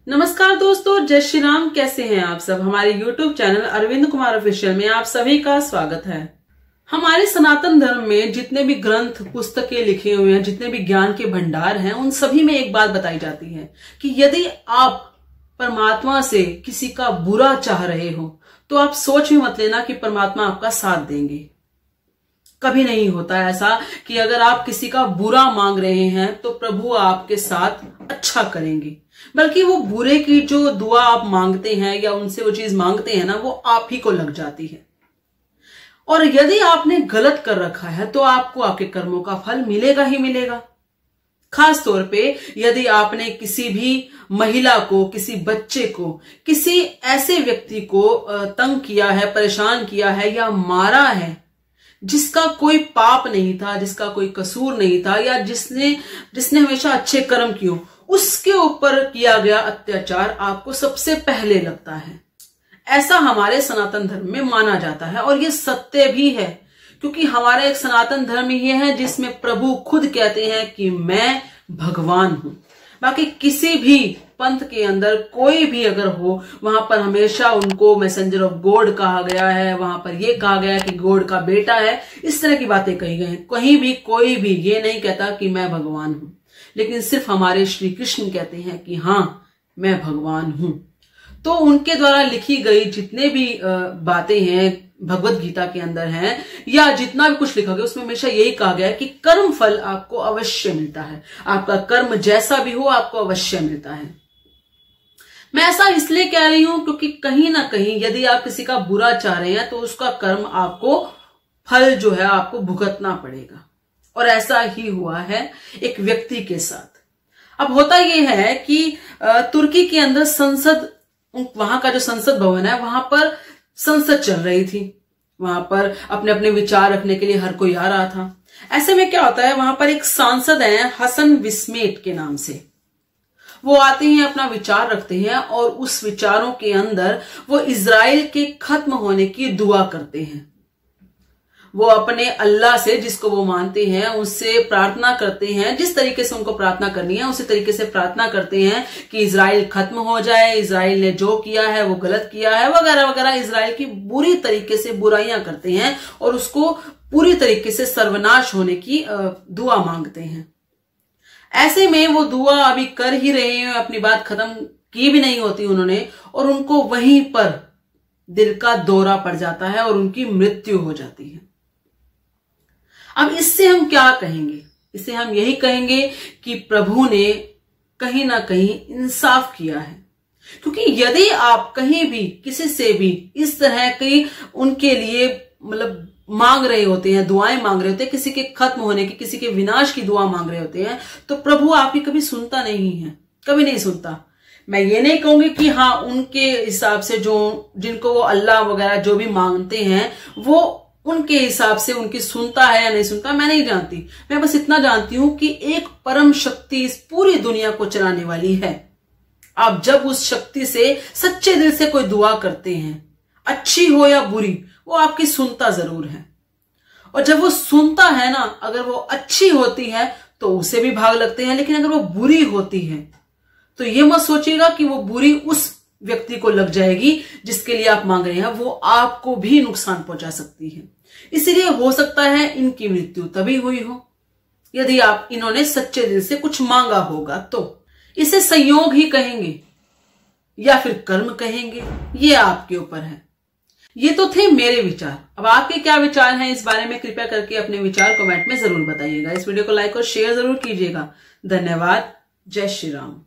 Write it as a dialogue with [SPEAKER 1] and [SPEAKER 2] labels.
[SPEAKER 1] नमस्कार दोस्तों, जय श्री राम। कैसे हैं आप सब। हमारे YouTube channel Arvind Kumar official में आप सभी का स्वागत है। हमारे सनातन धर्म में जितने भी ग्रंथ पुस्तकें लिखे हुए हैं, जितने भी ज्ञान के भंडार हैं, उन सभी में एक बात बताई जाती है कि यदि आप परमात्मा से किसी का बुरा चाह रहे हो तो आप सोच भी मत लेना कि परमात्मा आपका साथ देंगे। कभी नहीं होता ऐसा कि अगर आप किसी का बुरा मांग रहे हैं तो प्रभु आपके साथ अच्छा करेंगे, बल्कि वो बुरे की जो दुआ आप मांगते हैं या उनसे वो चीज मांगते हैं ना, वो आप ही को लग जाती है। और यदि आपने गलत कर रखा है तो आपको आपके कर्मों का फल मिलेगा ही मिलेगा। खास तौर पे यदि आपने किसी भी महिला को, किसी बच्चे को, किसी ऐसे व्यक्ति को तंग किया है, परेशान किया है या मारा है जिसका कोई पाप नहीं था, जिसका कोई कसूर नहीं था, या जिसने हमेशा अच्छे कर्म किए, उसके ऊपर किया गया अत्याचार आपको सबसे पहले लगता है। ऐसा हमारे सनातन धर्म में माना जाता है और ये सत्य भी है, क्योंकि हमारा एक सनातन धर्म ये है जिसमें प्रभु खुद कहते हैं कि मैं भगवान हूं। बाकी किसी भी पंथ के अंदर कोई भी अगर हो, वहां पर हमेशा उनको मैसेंजर ऑफ गॉड कहा गया है, वहां पर यह कहा गया है कि गॉड का बेटा है, इस तरह की बातें कही गई हैं। कहीं भी कोई भी ये नहीं कहता कि मैं भगवान हूं, लेकिन सिर्फ हमारे श्री कृष्ण कहते हैं कि हाँ, मैं भगवान हूं। तो उनके द्वारा लिखी गई जितने भी बातें हैं भगवत गीता के अंदर हैं, या जितना भी कुछ लिखा गया, उसमें हमेशा यही कहा गया है कि कर्म फल आपको अवश्य मिलता है। आपका कर्म जैसा भी हो आपको अवश्य मिलता है। मैं ऐसा इसलिए कह रही हूं क्योंकि कहीं ना कहीं यदि आप किसी का बुरा चाह रहे हैं तो उसका कर्म आपको, फल जो है आपको भुगतना पड़ेगा। और ऐसा ही हुआ है एक व्यक्ति के साथ। अब होता यह है कि तुर्की के अंदर संसद, वहां का जो संसद भवन है, वहां पर संसद चल रही थी। वहां पर अपने अपने विचार रखने के लिए हर कोई आ रहा था। ऐसे में क्या होता है, वहां पर एक सांसद है हसन विस्मेट के नाम से। वो आते हैं, अपना विचार रखते हैं और उस विचारों के अंदर वो इजराइल के खत्म होने की दुआ करते हैं। वो अपने अल्लाह से, जिसको वो मानते हैं, उससे प्रार्थना करते हैं। जिस तरीके से उनको प्रार्थना करनी है उसी तरीके से प्रार्थना करते हैं कि इजराइल खत्म हो जाए, इजराइल ने जो किया है वो गलत किया है, वगैरह वगैरह। इजराइल की बुरी तरीके से बुराइयां करते हैं और उसको पूरी तरीके से सर्वनाश होने की दुआ मांगते हैं। ऐसे में वो दुआ अभी कर ही रहे हैं, अपनी बात खत्म की भी नहीं होती उन्होंने, और उनको वहीं पर दिल का दौरा पड़ जाता है और उनकी मृत्यु हो जाती है। अब इससे हम क्या कहेंगे? इससे हम यही कहेंगे कि प्रभु ने कहीं ना कहीं इंसाफ किया है। क्योंकि यदि आप कहीं भी किसी से भी इस तरह की उनके लिए मतलब मांग रहे होते हैं, दुआएं मांग रहे होते हैं, किसी के खत्म होने की, किसी के विनाश की दुआ मांग रहे होते हैं, तो प्रभु आपकी कभी सुनता नहीं है, कभी नहीं सुनता। मैं ये नहीं कहूंगी कि हाँ, उनके हिसाब से जो जिनको वो अल्लाह वगैरह जो भी मांगते हैं वो उनके हिसाब से उनकी सुनता है या नहीं सुनता, मैं नहीं जानती। मैं बस इतना जानती हूं कि एक परम शक्ति इस पूरी दुनिया को चलाने वाली है। आप जब उस शक्ति से सच्चे दिल से कोई दुआ करते हैं, अच्छी हो या बुरी, वो आपकी सुनता जरूर है। और जब वो सुनता है ना, अगर वो अच्छी होती है तो उसे भी भाग लगते हैं, लेकिन अगर वो बुरी होती है तो ये मत सोचिएगा कि वो बुरी उस व्यक्ति को लग जाएगी जिसके लिए आप मांग रहे हैं, वो आपको भी नुकसान पहुंचा सकती है। इसीलिए हो सकता है इनकी मृत्यु तभी हुई हो यदि आप इन्होंने सच्चे दिल से कुछ मांगा होगा। तो इसे संयोग ही कहेंगे या फिर कर्म कहेंगे, ये आपके ऊपर है। ये तो थे मेरे विचार। अब आपके क्या विचार हैं इस बारे में, कृपया करके अपने विचार कमेंट में जरूर बताइएगा। इस वीडियो को लाइक और शेयर जरूर कीजिएगा। धन्यवाद। जय श्री राम।